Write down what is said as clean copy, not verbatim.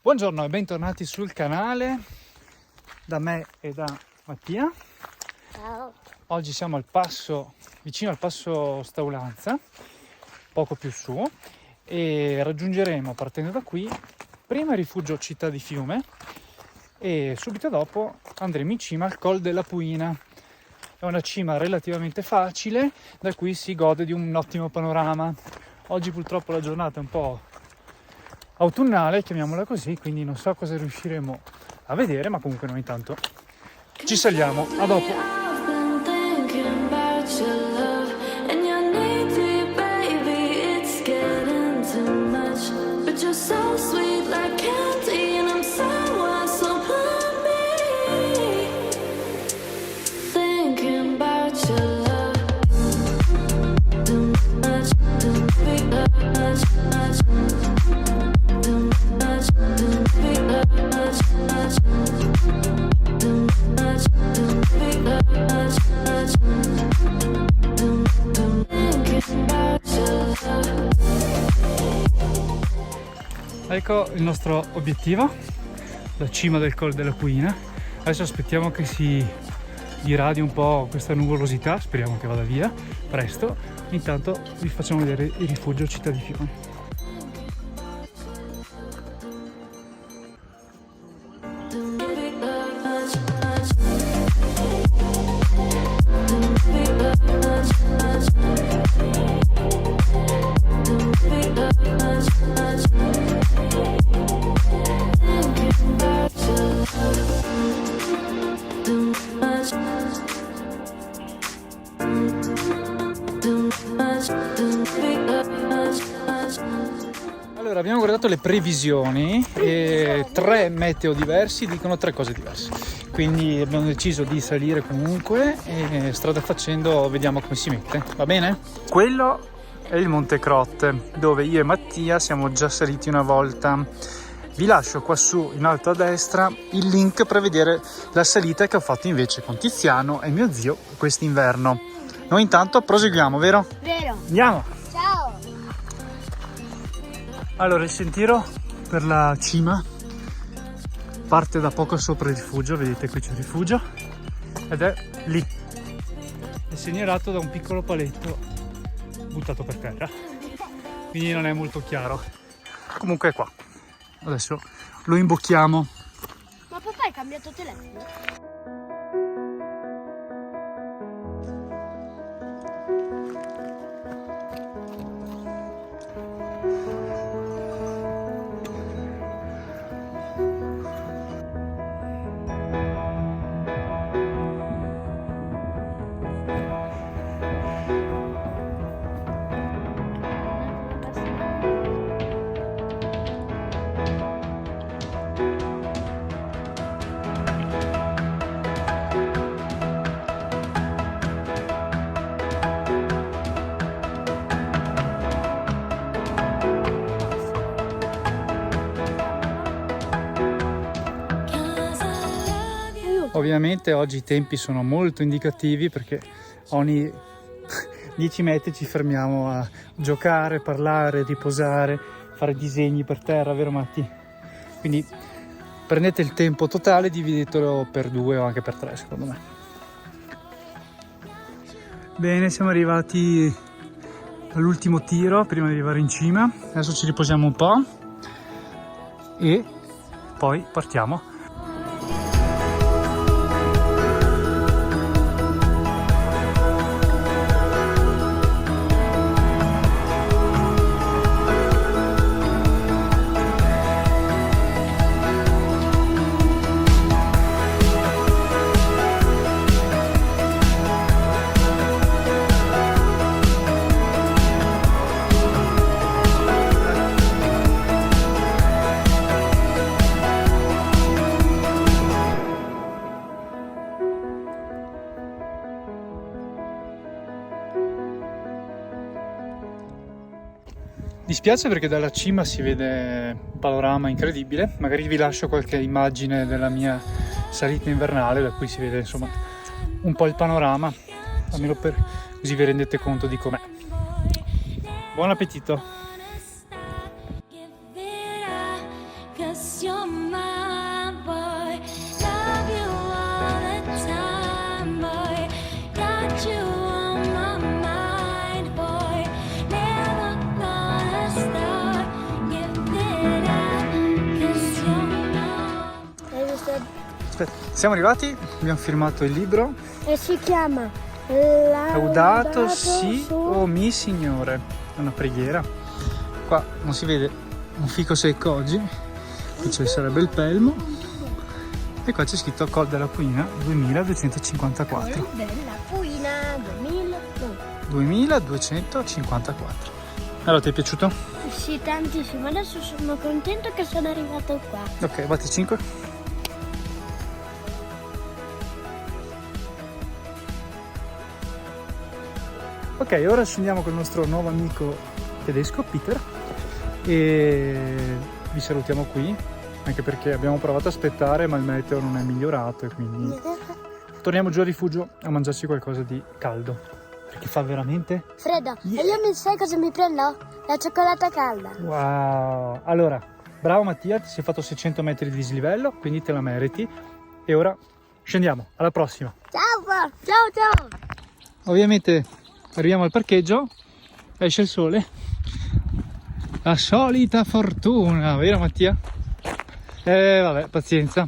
Buongiorno e bentornati sul canale da me e da Mattia. Ciao. Oggi siamo al passo, vicino al passo Staulanza, poco più su, e raggiungeremo partendo da qui prima il rifugio Città di Fiume e subito dopo andremo in cima al Col della Puina. È una cima relativamente facile da cui si gode di un ottimo panorama. Oggi purtroppo la giornata è un po' autunnale, chiamiamola così, quindi non so cosa riusciremo a vedere, ma comunque noi intanto ci saliamo. A dopo. Ecco il nostro obiettivo, la cima del Col della Puina. Adesso aspettiamo che si diradi un po' questa nuvolosità, speriamo che vada via presto. Intanto vi facciamo vedere il rifugio Città di Fiume. Allora, abbiamo guardato le previsioni e 3 meteo diversi dicono 3 cose diverse, quindi abbiamo deciso di salire comunque e strada facendo vediamo come si mette, va bene? Quello è il Monte Crotte, dove io e Mattia siamo già saliti una volta. Vi lascio qua su in alto a destra il link per vedere la salita che ho fatto invece con Tiziano e mio zio quest'inverno. Noi intanto proseguiamo, vero? Vero. Andiamo! Ciao. Allora, il sentiero per la cima parte da poco sopra il rifugio, vedete qui c'è il rifugio, ed è lì. È segnalato da un piccolo paletto buttato per terra, quindi non è molto chiaro. Comunque è qua. Adesso lo imbocchiamo. Ma papà hai cambiato telefono? Ovviamente oggi i tempi sono molto indicativi perché ogni 10 metri ci fermiamo a giocare, parlare, riposare, fare disegni per terra, vero Matti? Quindi prendete il tempo totale, dividetelo per 2 o anche per 3 secondo me. Bene, siamo arrivati all'ultimo tiro prima di arrivare in cima. Adesso ci riposiamo un po' e poi partiamo. Dispiace perché dalla cima si vede un panorama incredibile, magari vi lascio qualche immagine della mia salita invernale da cui si vede insomma un po' il panorama, almeno per così vi rendete conto di com'è. Buon appetito! 'cause you're my boy. Love you all the time, boy. Got you on my mind, boy. Never gonna stop. Give it up, 'cause you're my. Aspetta, siamo arrivati, abbiamo firmato il libro. E si chiama Laudato si o mi signore, è una preghiera. Qua non si vede un fico secco oggi, qui ci sarebbe il pelmo e qua c'è scritto Col della Quina 2254. Bella Quina 2254. Allora, ti è piaciuto? Sì, tantissimo. Adesso sono contento che sono arrivato qua. Ok, batti 5. Ok, ora scendiamo con il nostro nuovo amico tedesco, Peter, e vi salutiamo qui, anche perché abbiamo provato a aspettare, ma il meteo non è migliorato e quindi torniamo giù al rifugio a mangiarci qualcosa di caldo, perché fa veramente... Freddo, e io mi sai cosa mi prendo? La cioccolata calda. Wow! Allora, bravo Mattia, ti sei fatto 600 metri di dislivello, quindi te la meriti. E ora scendiamo, alla prossima! Ciao, ciao, ciao. Ovviamente arriviamo al parcheggio, esce il sole, la solita fortuna, vero Mattia? Vabbè, pazienza.